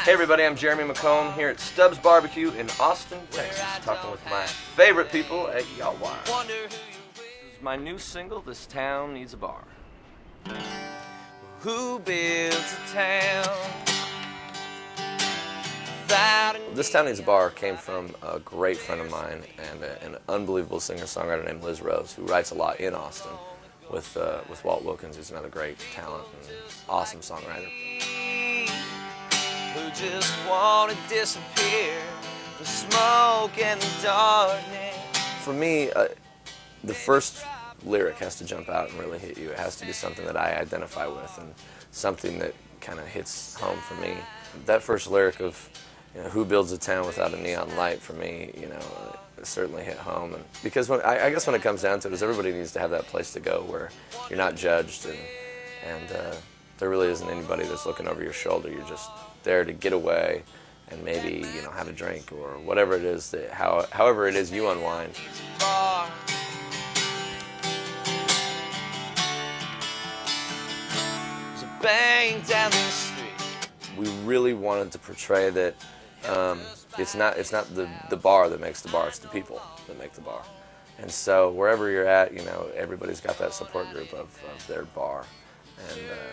Hey everybody, I'm Jeremy McComb here at Stubbs Barbecue in Austin, Texas, talking with my favorite people at Y'all Wire. This is my new single, This Town Needs a Bar. Who builds a town? This Town Needs a Bar came from a great friend of mine and an unbelievable singer-songwriter named Liz Rose, who writes a lot in Austin with Walt Wilkins, who's another great talent and awesome songwriter. Who just want to disappear, the smoke and the darkness. For me, the first lyric has to jump out and really hit you. It has to be something that I identify with and something that kind of hits home for me. That first lyric of, who builds a town without a neon light, for me, it certainly hit home. And because I guess when it comes down to it, is everybody needs to have that place to go where you're not judged and there really isn't anybody that's looking over your shoulder. You're just there to get away and maybe have a drink or whatever it is that however it is you unwind. Bang down the street. We really wanted to portray that it's not the bar that makes the bar, it's the people that make the bar. And so wherever you're at, everybody's got that support group of their bar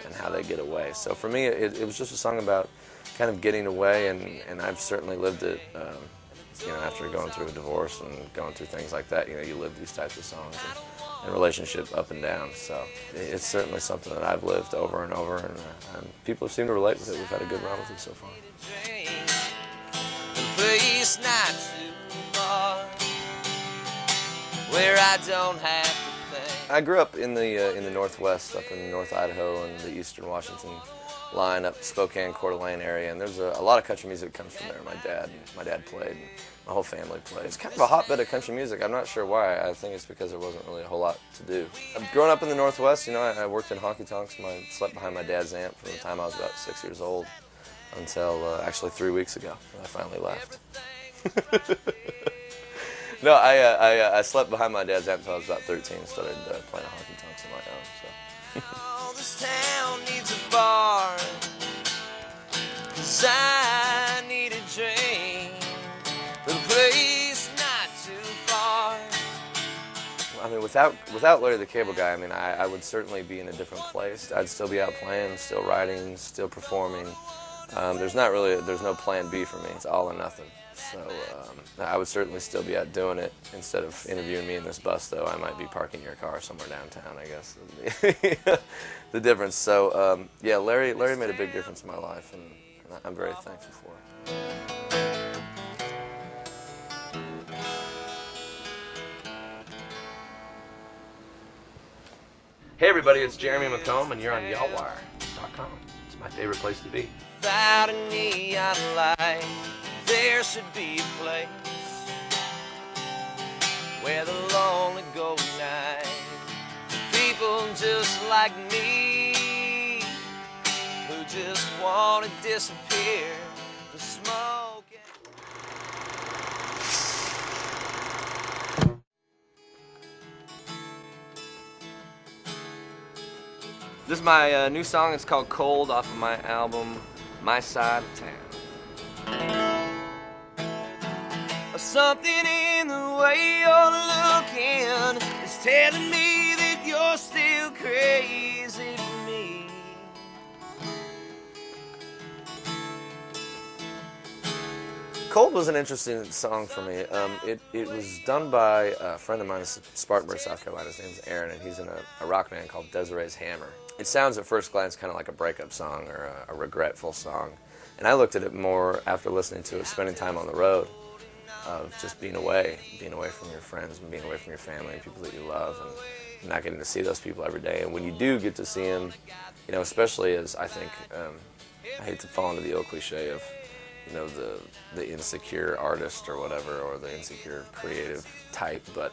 and how they get away. So for me, it was just a song about kind of getting away, and I've certainly lived it, after going through a divorce and going through things like that. You live these types of songs and relationships up and down. So it's certainly something that I've lived over and over, and people seem to relate with it. We've had a good run with it so far. Place not too far, where I don't have to think. I grew up in the Northwest, up in North Idaho and the Eastern Washington line, up Spokane, Coeur d'Alene area, and there's a lot of country music that comes from there. My dad played, and my whole family played. It's kind of a hotbed of country music. I'm not sure why. I think it's because there wasn't really a whole lot to do. Growing up in the Northwest, I worked in honky tonks. I slept behind my dad's amp from the time I was about 6 years old until actually 3 weeks ago when I finally left. No, I slept behind my dad's amp until I was about 13 and started playing honky tonks on my own. So. This town needs a bar, 'cause I need a drink, but a place not too far. I mean, without Larry the Cable Guy, I would certainly be in a different place. I'd still be out playing, still writing, still performing. There's no plan B for me. It's all or nothing. So I would certainly still be out doing it. Instead of interviewing me in this bus, though, I might be parking your car somewhere downtown, I guess. The difference. So yeah, Larry made a big difference in my life, and I'm very thankful for it. Hey everybody, it's Jeremy McComb, and you're on YallWire.com. It's my favorite place to be. Without a neon light, there should be a place where the lonely go night. People just like me, who just want to disappear, the smoke. This is my new song. It's called Cold, off of my album My Side of Town. Something in the way you're looking is telling me that you're still crazy for me. Cold was an interesting song for me. It was done by a friend of mine in Spartanburg, South Carolina. His name's Aaron, and he's in a rock band called Desiree's Hammer. It sounds at first glance kind of like a breakup song or a regretful song. And I looked at it more after listening to it, spending time on the road, of just being away from your friends and being away from your family and people that you love, and not getting to see those people every day. And when you do get to see them, especially as I think, I hate to fall into the old cliche of, the insecure artist or whatever, or the insecure creative type, but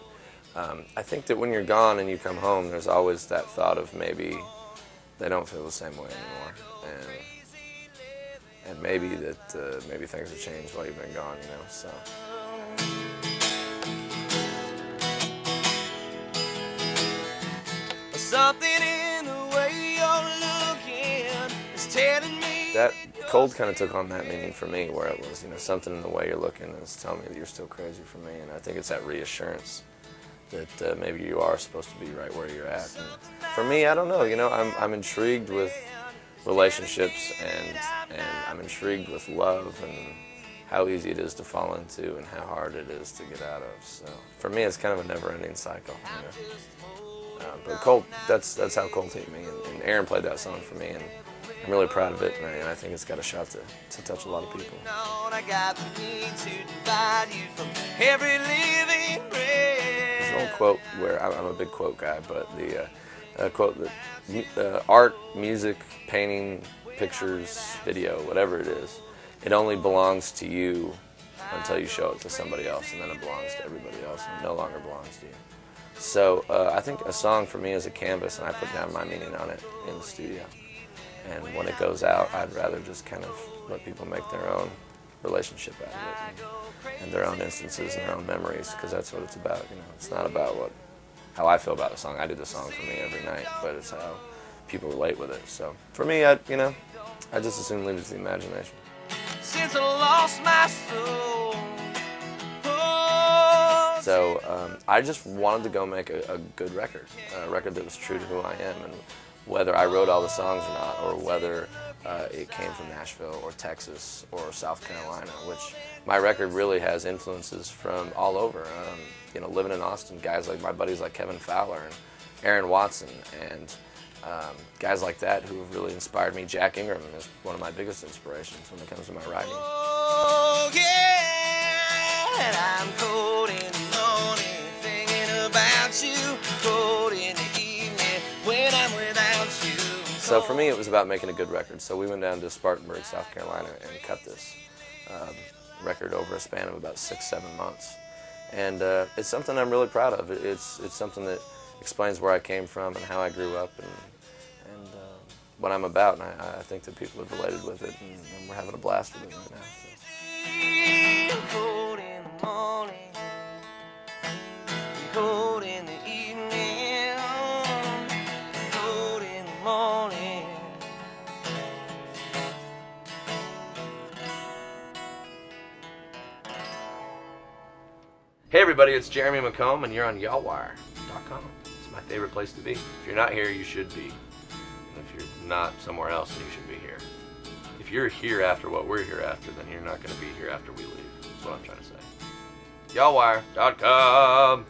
I think that when you're gone and you come home, there's always that thought of maybe they don't feel the same way anymore, and maybe that maybe things have changed while you've been gone, so. Something in the way you're looking is telling me that Cold kind of took on that meaning for me, where it was, you know, something in the way you're looking is telling me that you're still crazy for me, and I think it's that reassurance that maybe you are supposed to be right where you're at. And for me, I don't know, you know, I'm intrigued with relationships, and I'm intrigued with love and how easy it is to fall into and how hard it is to get out of. So for me, it's kind of a never-ending cycle, you know. But Colt, that's how Colt hit me, and Aaron played that song for me, and I'm really proud of it, and I think it's got a shot to touch a lot of people. There's an old quote where I'm a big quote guy, but the quote that art, music, painting, pictures, video, whatever it is, it only belongs to you until you show it to somebody else, and then it belongs to everybody else and no longer belongs to you. So I think a song for me is a canvas, and I put down my meaning on it in the studio. And when it goes out, I'd rather just kind of let people make their own relationship out of it, and their own instances and their own memories, because that's what it's about. You know, it's not about how I feel about a song. I do the song for me every night, but it's how people relate with it. So for me, I just assume leave it to the imagination. Since I lost my soul. So I just wanted to go make a good record, a record that was true to who I am, and whether I wrote all the songs or not, or whether it came from Nashville or Texas or South Carolina, which my record really has influences from all over. You know, living in Austin, guys like my buddies like Kevin Fowler and Aaron Watson, and guys like that who have really inspired me. Jack Ingram is one of my biggest inspirations when it comes to my writing. Oh, yeah, and I'm cold in the morning, thinking about you, cold in the evening when I'm without you. So for me, it was about making a good record. So we went down to Spartanburg, South Carolina, and cut this record over a span of about 6-7 months. And it's something I'm really proud of. It's something that explains where I came from and how I grew up, and what I'm about, and I think that people have related with it, and we're having a blast with it right now. So. Cold in the morning, cold in the evening, cold in the morning. Hey everybody, it's Jeremy McComb, and you're on y'allwire.com. It's my favorite place to be. If you're not here, you should be. If you're not somewhere else, then you should be here. If you're here after what we're here after, then you're not going to be here after we leave. That's what I'm trying to say. Y'allwire.com.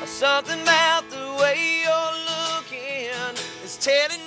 Something about the way you're looking is telling